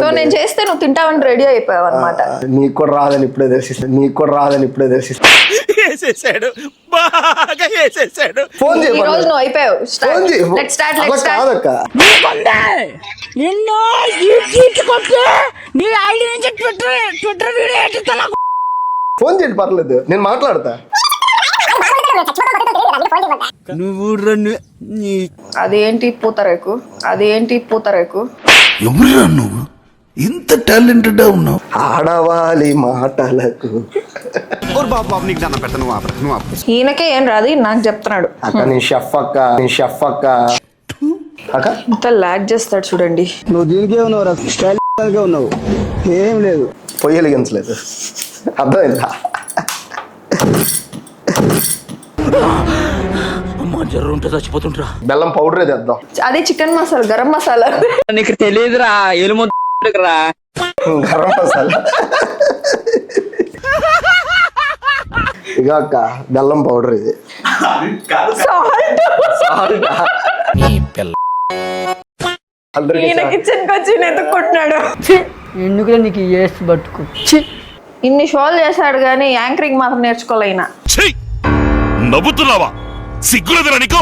So నేను చేస్తే నువ్వు తింటావని రెడీ అయిపోయావు అనమాట. నీకు కూడా రాదని ఇప్పుడే దర్శిస్తా. వేసేసాడు, బాగా వేసేసాడు. ఫోన్ చేయి, ఈ రోజు నువ్వు అయిపోయావు. Let's start. కాదక్క, నిన్ను నీ ఐడి నుంచి ట్విట్టర్ వీడియో ఎట్టుతున్నా. ఫోన్ చేయండి, పర్లేదు, నేను మాట్లాడతా. నువ్వు అదేంటి పూతరేకు ఎవరురా నువ్వు? ఇంత టాలెంటెడ్ ఉన్నావు. ఆడవాలి మాటలకు. ఈయనకే ఏం రాదు, నాకు చెప్తున్నాడు. అక్క నేను షెఫ్ అక్క. అక్క ఇంత లాగ్ చేస్తాడు చూడండి. నువ్వు దీనికే ఉన్నావు, స్టైల్ ఉన్నావు, ఏం లేదు. పొయ్యి వెలిగించలేదు, అర్థమైందా? జర్రు ఉంటే చచ్చిపోతుంటరా. బెల్లం పౌడరే తెద్దాం. అదే చికెన్ మసాలా, గరం మసాలా. నీకు తెలియదురా, ఎలుమురా. గరం మసాలా. ఇక అక్క బెల్లం పౌడర్ ఇది. ఈయన కిచెన్ కి వచ్చి ఎత్తుక్కుంటున్నాడు. ఎందుకులే నీకు ఏసి పట్టుకు. ఇన్ని షోలు చేశాడు గానీ యాంకరింగ్ మాత్రం నేర్చుకోలేనా. నవ్వుతున్నావా? సిగ్గులేదురా నీకు?